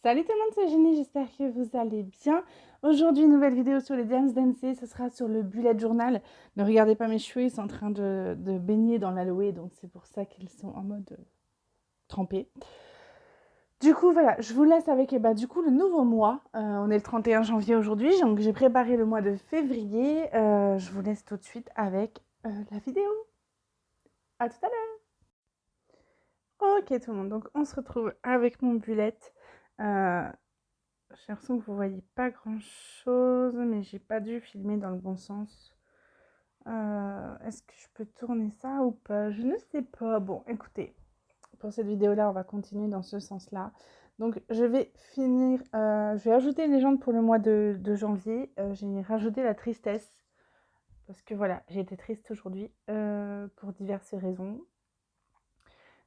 Salut tout le monde, c'est Jenny, j'espère que vous allez bien. Aujourd'hui, nouvelle vidéo sur les Dance Dancing, ce sera sur le bullet journal. Ne regardez pas mes cheveux, ils sont en train de baigner dans l'aloe, donc c'est pour ça qu'ils sont en mode trempé. Du coup, voilà, je vous laisse avec du coup, le nouveau mois. On est le 31 janvier aujourd'hui, donc j'ai préparé le mois de février. Je vous laisse tout de suite avec la vidéo. À tout à l'heure. Ok tout le monde, donc on se retrouve avec mon bullet. Euh, J'ai l'impression que vous voyez pas grand chose, mais j'ai pas dû filmer dans le bon sens. Est-ce que je peux tourner ça ou pas? Je ne sais pas. Bon, écoutez, pour cette vidéo-là, on va continuer dans ce sens-là. Donc, je vais finir. Je vais ajouter une légende pour le mois de janvier. J'ai rajouté la tristesse. Parce que voilà, j'ai été triste aujourd'hui pour diverses raisons.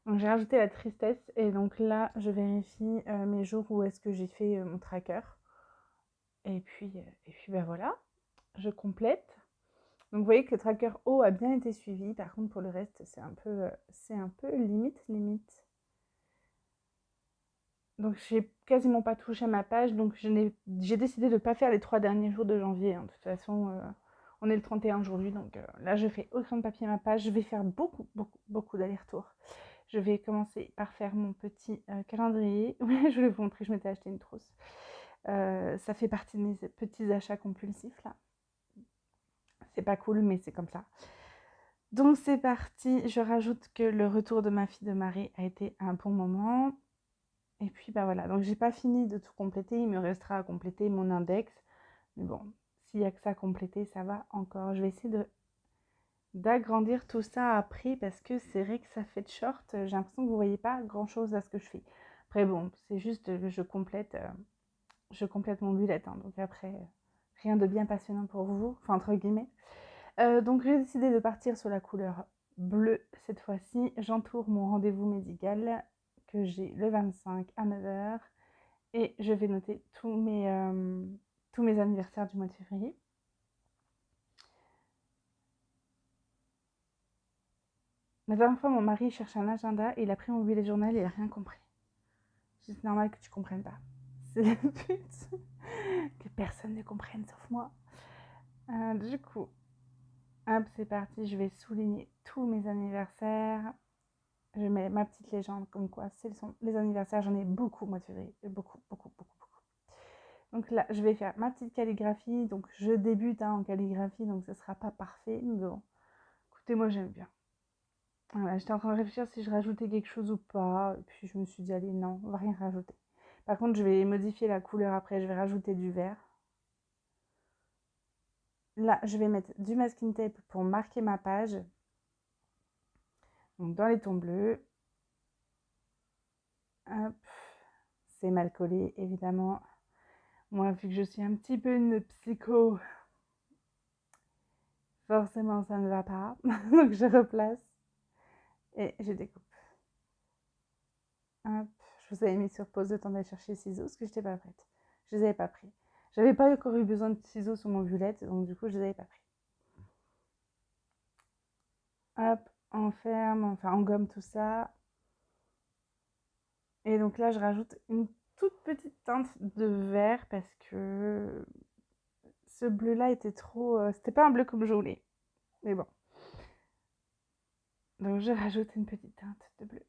Donc, j'ai rajouté la tristesse. Et donc là, je vérifie mes jours où est-ce que j'ai fait mon tracker. Et puis ben voilà, je complète. Donc vous voyez que le tracker haut a bien été suivi. Par contre, pour le reste, c'est un peu limite. Donc j'ai quasiment pas touché à ma page. Donc j'ai décidé de ne pas faire les 3 derniers jours de janvier. De toute façon, on est le 31 aujourd'hui. Donc là, je fais aucun de papier à ma page. Je vais faire beaucoup d'allers-retours. Je vais commencer par faire mon petit calendrier. Ouais, je vais vous montrer, je m'étais acheté une trousse. Ça fait partie de mes petits achats compulsifs là. C'est pas cool, mais c'est comme ça. Donc c'est parti. Je rajoute que le retour de ma fille de Marie a été un bon moment. Et puis bah voilà. Donc j'ai pas fini de tout compléter. Il me restera à compléter mon index. Mais bon, s'il y a que ça à compléter, ça va encore. Je vais essayer d'agrandir tout ça après parce que c'est vrai que ça fait de short. J'ai l'impression que vous voyez pas grand chose à ce que je fais. Après bon, c'est juste que je complète mon bullet. Donc après, rien de bien passionnant pour vous. Enfin entre guillemets. Donc j'ai décidé de partir sur la couleur bleue cette fois-ci. J'entoure mon rendez-vous médical que j'ai le 25 à 9 h et je vais noter tous mes anniversaires du mois de février. La dernière fois, mon mari cherche un agenda et il a pris mon bullet journal et il n'a rien compris. C'est normal que tu ne comprennes pas. C'est le but que personne ne comprenne sauf moi. Du coup, hop, c'est parti. Je vais souligner tous mes anniversaires. Je mets ma petite légende comme quoi c'est les anniversaires. J'en ai beaucoup au mois de février. Beaucoup. Donc là, je vais faire ma petite calligraphie. Donc je débute en calligraphie, donc ce ne sera pas parfait. Mais bon, écoutez, moi j'aime bien. Voilà, j'étais en train de réfléchir si je rajoutais quelque chose ou pas. Et puis je me suis dit, allez, non, on va rien rajouter. Par contre, je vais modifier la couleur après. Je vais rajouter du vert. Là, je vais mettre du masking tape pour marquer ma page. Donc dans les tons bleus. Hop. C'est mal collé, évidemment. Moi, vu que je suis un petit peu une psycho, forcément ça ne va pas. Donc je replace et je découpe. Hop. Je vous avais mis sur pause le temps d'aller chercher les ciseaux parce que je n'étais pas prête. Je les avais pas pris. J'avais pas encore eu besoin de ciseaux sur mon bullet, donc du coup je les avais pas pris. Hop, on ferme, enfin on gomme tout ça. Et donc là je rajoute une toute petite teinte de vert parce que ce bleu là était trop... c'était pas un bleu comme je voulais. Mais bon. Donc je rajoute une petite teinte de bleu.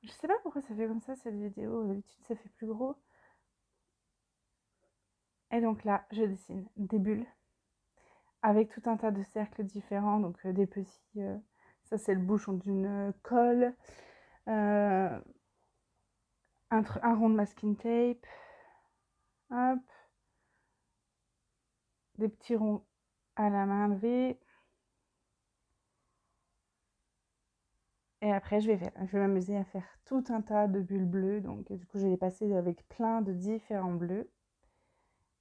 Je sais pas pourquoi ça fait comme ça cette vidéo, d'habitude ça fait plus gros. Et donc là, je dessine des bulles avec tout un tas de cercles différents, donc des petits, ça c'est le bouchon d'une colle, un rond de masking tape, hop, des petits ronds à la main levée. Et après, je vais m'amuser à faire tout un tas de bulles bleues. Donc, du coup, je vais les passer avec plein de différents bleus.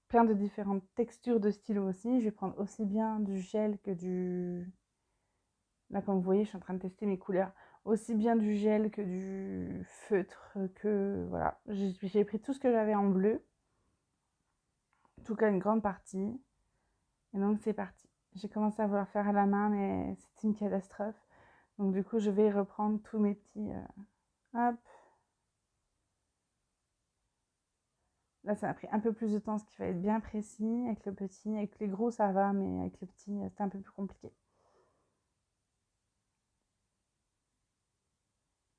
Plein de différentes textures de stylo aussi. Je vais prendre aussi bien du gel que du... Là, comme vous voyez, je suis en train de tester mes couleurs. Aussi bien du gel que du feutre, que... Voilà. J'ai pris tout ce que j'avais en bleu. En tout cas, une grande partie. Et donc, c'est parti. J'ai commencé à vouloir faire à la main, mais c'était une catastrophe. Donc, du coup, je vais reprendre tous mes petits... hop. Là, ça m'a pris un peu plus de temps, parce qu'il fallait être bien précis avec le petit. Avec les gros, ça va, mais avec le petit, c'était un peu plus compliqué.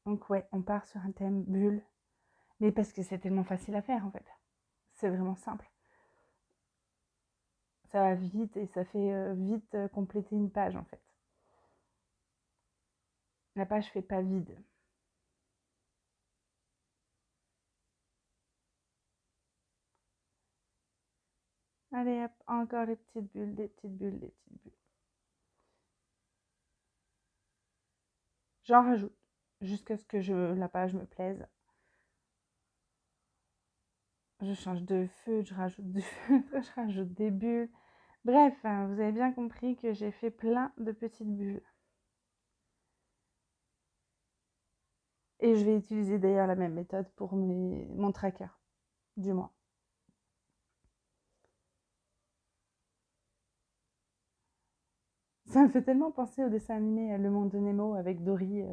Donc ouais, on part sur un thème bulle. Mais parce que c'est tellement facile à faire, en fait. C'est vraiment simple. Ça va vite et ça fait vite compléter une page, en fait. La page fait pas vide. Allez hop, encore des petites bulles, des petites bulles, des petites bulles. J'en rajoute jusqu'à ce que la page me plaise. Je change de feutre, je rajoute du feutre, je rajoute des bulles. Bref, hein, vous avez bien compris que j'ai fait plein de petites bulles. Et je vais utiliser d'ailleurs la même méthode pour mon tracker du mois. Ça me fait tellement penser au dessin animé Le Monde de Nemo avec Dory.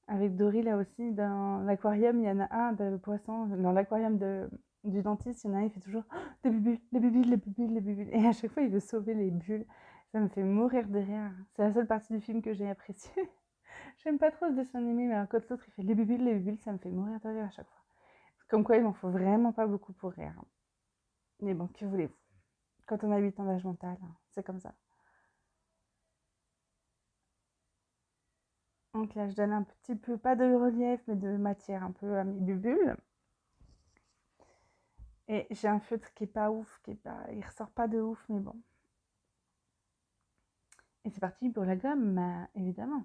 Avec Dory, là aussi, dans l'aquarium, il y en a un de poisson. Dans l'aquarium du dentiste, il y en a un, il fait toujours oh, des bulles, les bulles, les bulles, les bulles. Et à chaque fois, il veut sauver les bulles. Ça me fait mourir de rire. C'est la seule partie du film que j'ai appréciée. J'aime pas trop ce dessin animé, mais quand l'autre, il fait les bulles, ça me fait mourir de rire à chaque fois. Comme quoi, il m'en faut vraiment pas beaucoup pour rire. Mais bon, que voulez-vous? Quand on a 8 ans d'âge mental, c'est comme ça. Donc là, je donne un petit peu, pas de relief, mais de matière un peu à mes bulles. Et j'ai un feutre qui est pas ouf, il ressort pas de ouf, mais bon. Et c'est parti pour la gomme, évidemment.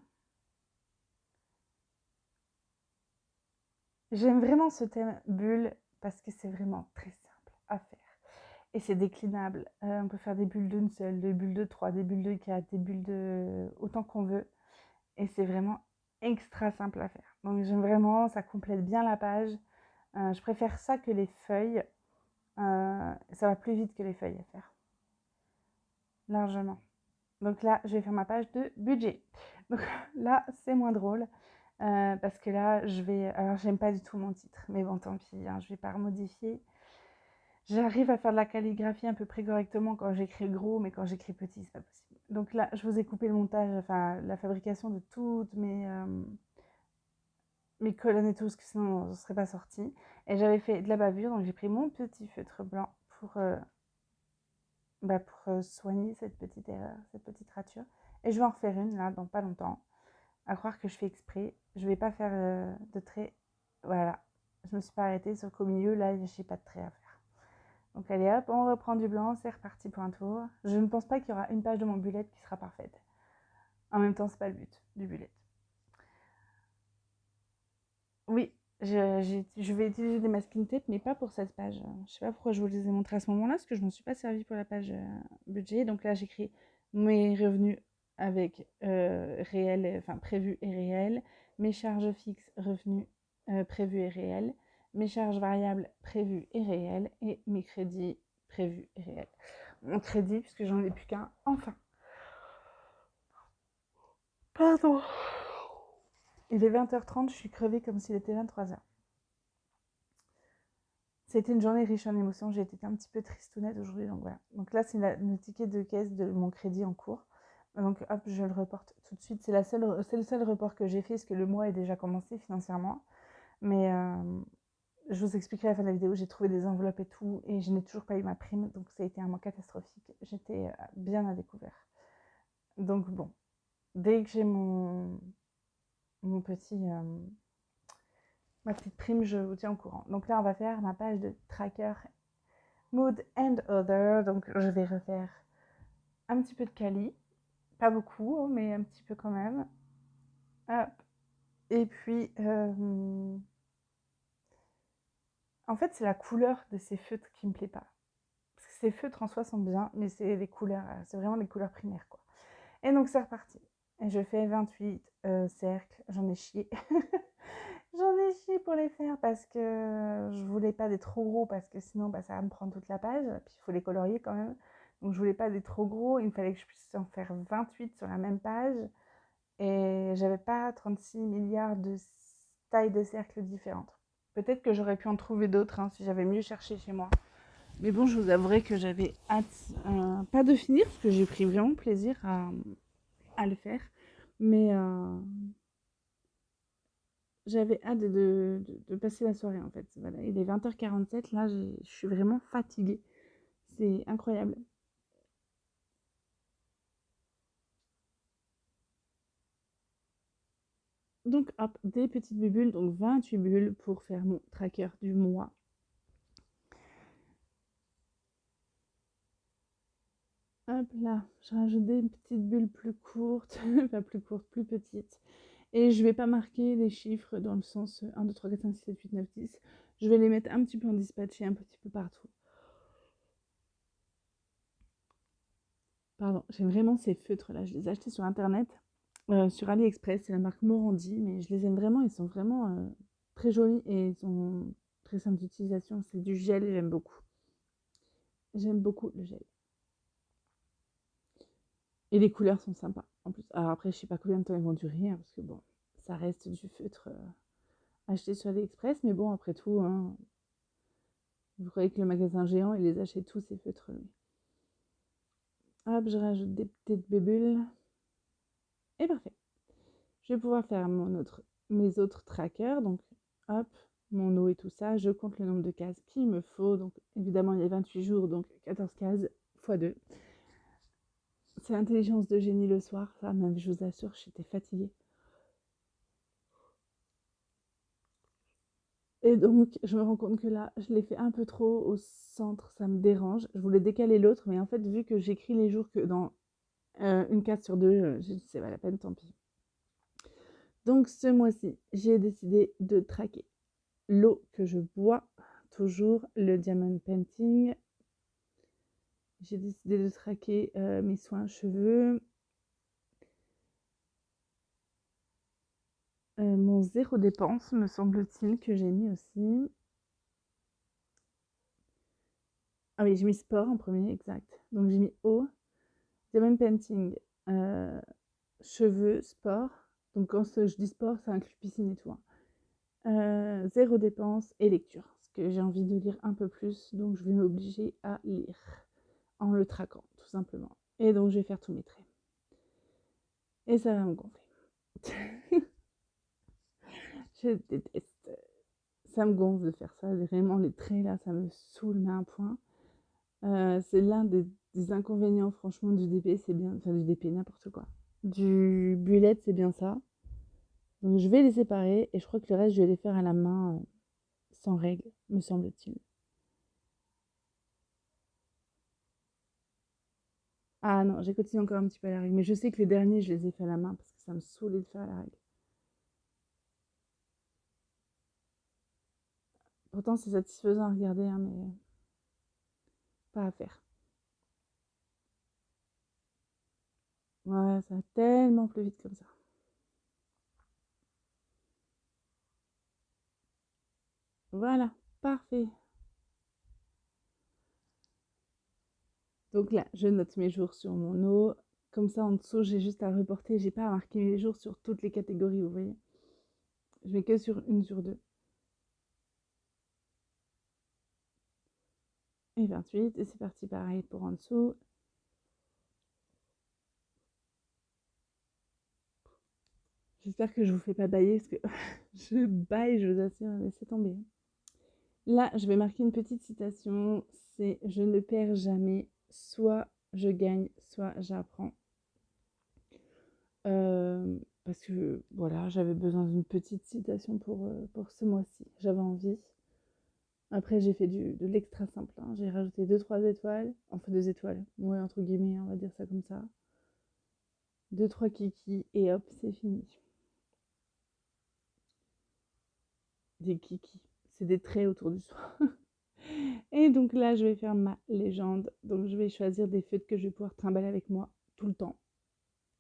J'aime vraiment ce thème bulle parce que c'est vraiment très simple à faire. Et c'est déclinable. On peut faire des bulles d'une seule, des bulles de 3, des bulles de 4, des bulles de autant qu'on veut. Et c'est vraiment extra simple à faire. Donc j'aime vraiment, ça complète bien la page. Je préfère ça que les feuilles. Ça va plus vite que les feuilles à faire. Largement. Donc là, je vais faire ma page de budget. Donc là, c'est moins drôle. Parce que là, je vais... Alors, j'aime pas du tout mon titre. Mais bon, tant pis, hein, je vais pas remodifier. J'arrive à faire de la calligraphie à peu près correctement quand j'écris gros, mais quand j'écris petit, c'est pas possible. Donc là, je vous ai coupé le montage, enfin, la fabrication de toutes mes colonnes et tout, parce que sinon, je ne serait pas sorti. Et j'avais fait de la bavure, donc j'ai pris mon petit feutre blanc pour soigner cette petite erreur, cette petite rature. Et je vais en refaire une, là, dans pas longtemps. À croire que je fais exprès. Je vais pas faire de trait. Voilà. Je me suis pas arrêtée, sauf qu'au milieu, là, j'ai pas de trait à faire. Donc allez hop, on reprend du blanc, c'est reparti pour un tour. Je ne pense pas qu'il y aura une page de mon bullet qui sera parfaite. En même temps, c'est pas le but du bullet. Oui, je vais utiliser des masking tape, mais pas pour cette page. Je sais pas pourquoi je vous les ai montrés à ce moment-là, parce que je m'en suis pas servi pour la page budget. Donc là, j'écris mes revenus avec réel, enfin prévus et réels, mes charges fixes, revenus prévus et réels, mes charges variables prévues et réelles, et mes crédits prévus et réels. Mon crédit, puisque j'en ai plus qu'un, enfin. Pardon. Il est 20h30, je suis crevée comme s'il était 23h. C'était une journée riche en émotions. J'ai été un petit peu tristounette aujourd'hui. Donc voilà. Donc là, c'est le ticket de caisse de mon crédit en cours. Donc hop, je le reporte tout de suite. C'est le seul report que j'ai fait parce que le mois est déjà commencé financièrement. Mais je vous expliquerai à la fin de la vidéo. J'ai trouvé des enveloppes et tout. Et je n'ai toujours pas eu ma prime. Donc ça a été un mois catastrophique. J'étais bien à découvert. Donc bon, dès que j'ai mon petit... ma petite prime, je vous tiens au courant. Donc là, on va faire ma page de tracker Mood and Other. Donc je vais refaire un petit peu de Kali. Pas beaucoup, mais un petit peu quand même. Hop. Et puis, en fait, c'est la couleur de ces feutres qui me plaît pas. Parce que ces feutres en soi sont bien, mais c'est les couleurs, c'est vraiment des couleurs primaires, quoi. Et donc, c'est reparti. Et je fais 28 cercles. J'en ai chié. J'en ai chié pour les faire parce que je voulais pas des trop gros parce que sinon ça va me prendre toute la page. Puis il faut les colorier quand même. Donc je voulais pas des trop gros. Il me fallait que je puisse en faire 28 sur la même page. Et j'avais pas 36 milliards de tailles de cercles différentes. Peut-être que j'aurais pu en trouver d'autres si j'avais mieux cherché chez moi. Mais bon, je vous avouerai que j'avais hâte, pas de finir, parce que j'ai pris vraiment plaisir à le faire. Mais j'avais hâte de passer la soirée en fait. Voilà, il est 20h47, là je suis vraiment fatiguée. C'est incroyable. Donc hop, des petites bulles, donc 28 bulles pour faire mon tracker du mois. Hop là, je rajoute des petites bulles plus courtes, enfin plus courtes, plus petites. Et je vais pas marquer les chiffres dans le sens 1, 2, 3, 4, 5, 6, 7, 8, 9, 10. Je vais les mettre un petit peu en dispatché, un petit peu partout. Pardon, j'aime vraiment ces feutres là, je les ai achetés sur internet, sur AliExpress, c'est la marque Morandi, mais je les aime vraiment, ils sont vraiment très jolis et ils sont très simples d'utilisation. C'est du gel, j'aime beaucoup. J'aime beaucoup le gel. Et les couleurs sont sympas en plus. Alors après, je sais pas combien de temps ils vont durer, parce que bon, ça reste du feutre acheté sur AliExpress, mais bon, après tout, hein, vous croyez que le magasin géant, il les achète tous ces feutres. Hop, je rajoute des petites bébules. Et parfait. Je vais pouvoir faire mes autres trackers. Donc, hop, mon eau et tout ça. Je compte le nombre de cases qu'il me faut. Donc, évidemment, il y a 28 jours, donc 14 cases x 2. C'est l'intelligence de génie le soir. Ça, même, je vous assure, j'étais fatiguée. Et donc, je me rends compte que là, je l'ai fait un peu trop au centre. Ça me dérange. Je voulais décaler l'autre. Mais en fait, vu que j'écris les jours que dans une case sur deux, j'ai dit, c'est pas la peine, tant pis. Donc, ce mois-ci, j'ai décidé de traquer l'eau que je bois, toujours le Diamond Painting. J'ai décidé de traquer mes soins cheveux, mon zéro dépense, me semble-t-il, que j'ai mis aussi. Ah oui, j'ai mis sport en premier, exact. Donc j'ai mis eau, Diamond Painting, cheveux, sport. Donc quand je dis sport, ça inclut piscine et tout. Zéro dépense et lecture. Parce que j'ai envie de lire un peu plus, donc je vais m'obliger à lire en le traquant, tout simplement. Et donc je vais faire tous mes traits. Et ça va me gonfler. Je déteste. Ça me gonfle de faire ça. Vraiment, les traits là, ça me saoule, mais à un point. C'est l'un des inconvénients, franchement, du DP. C'est bien. Enfin, du DP, n'importe quoi. Du bullet, c'est bien ça. Donc, je vais les séparer et je crois que le reste, je vais les faire à la main sans règle, me semble-t-il. Ah non, j'ai continué encore un petit peu à la règle. Mais je sais que les derniers, je les ai fait à la main parce que ça me saoulait de faire à la règle. Pourtant, c'est satisfaisant à regarder, hein, mais pas à faire. Ouais, ça va tellement plus vite comme ça. Voilà, parfait. Donc là, je note mes jours sur mon eau. Comme ça, en dessous, j'ai juste à reporter. J'ai pas à marquer mes jours sur toutes les catégories, vous voyez. Je mets que sur une sur deux. Et 28. Et c'est parti pareil pour en dessous. J'espère que je vous fais pas bailler parce que je baille, je vous assure, laissez tomber. Là, je vais marquer une petite citation. C'est je ne perds jamais. Soit je gagne, soit j'apprends. Parce que voilà, j'avais besoin d'une petite citation pour ce mois-ci. J'avais envie. Après, j'ai fait de l'extra simple, hein. J'ai rajouté 2-3 étoiles. Enfin, 2 étoiles. Ouais, entre guillemets, on va dire ça comme ça. 2-3 kikis et hop, c'est fini. Des kikis. C'est des traits autour du soin. Et donc là, je vais faire ma légende. Donc, je vais choisir des feutres que je vais pouvoir trimballer avec moi tout le temps.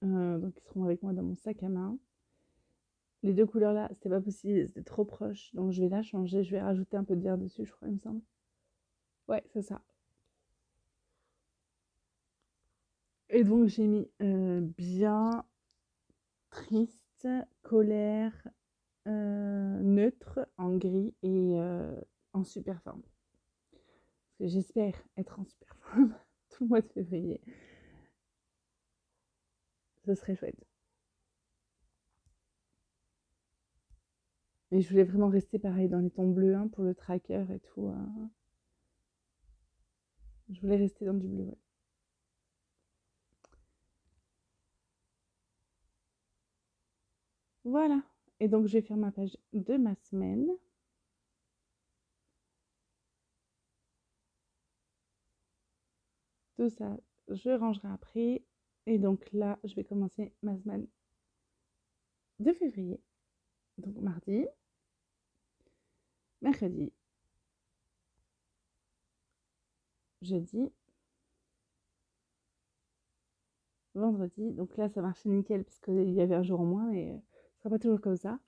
Donc, ils seront avec moi dans mon sac à main. Les deux couleurs là, c'était pas possible, c'était trop proche. Donc, je vais la changer. Je vais rajouter un peu de vert dessus, je crois, il me semble. Ouais, c'est ça. Et donc, j'ai mis bien triste, colère, neutre, en gris et en super forme. Parce que j'espère être en super forme tout le mois de février. Ce serait chouette. Et je voulais vraiment rester pareil dans les tons bleus hein, pour le tracker et tout. Je voulais rester dans du bleu, ouais. Voilà. Et donc, je vais faire ma page de ma semaine. Tout ça, je rangerai après. Et donc là, je vais commencer ma semaine de février. Donc, mardi, mercredi, jeudi, vendredi. Donc là, ça marchait nickel parce qu'il y avait un jour en moins, mais ce sera pas toujours comme ça.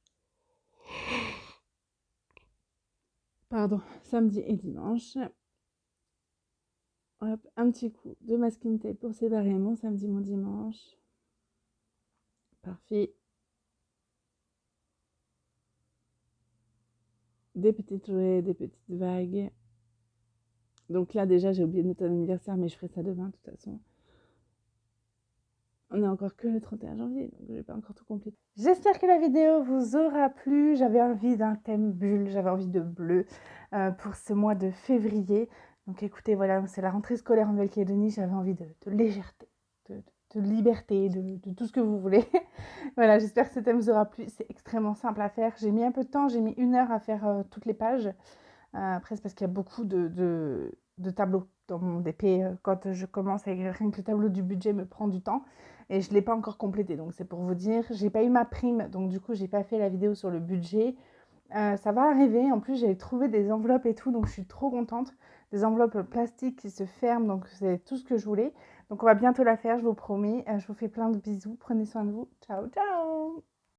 Pardon, samedi et dimanche. Hop, un petit coup de masking tape pour séparer mon samedi, mon dimanche. Parfait. Des petites jouets, des petites vagues. Donc là, déjà, j'ai oublié de noter ton anniversaire, mais je ferai ça demain, de toute façon. On est encore que le 31 janvier, donc je n'ai pas encore tout complété. J'espère que la vidéo vous aura plu. J'avais envie d'un thème bulle, j'avais envie de bleu pour ce mois de février. Donc écoutez, voilà, c'est la rentrée scolaire en Nouvelle-Calédonie. J'avais envie de légèreté, de liberté, de tout ce que vous voulez. Voilà, j'espère que ce thème vous aura plu. C'est extrêmement simple à faire. J'ai mis un peu de temps, j'ai mis 1 heure à faire toutes les pages. Après, c'est parce qu'il y a beaucoup de tableaux dans mon DP. Quand je commence avec rien que le tableau du budget me prend du temps et je ne l'ai pas encore complété. Donc, c'est pour vous dire, j'ai pas eu ma prime. Donc, du coup, j'ai pas fait la vidéo sur le budget. Ça va arriver. En plus, j'ai trouvé des enveloppes et tout. Donc, je suis trop contente. Des enveloppes plastiques qui se ferment. Donc, c'est tout ce que je voulais. Donc, on va bientôt la faire, je vous promets. Je vous fais plein de bisous. Prenez soin de vous. Ciao, ciao!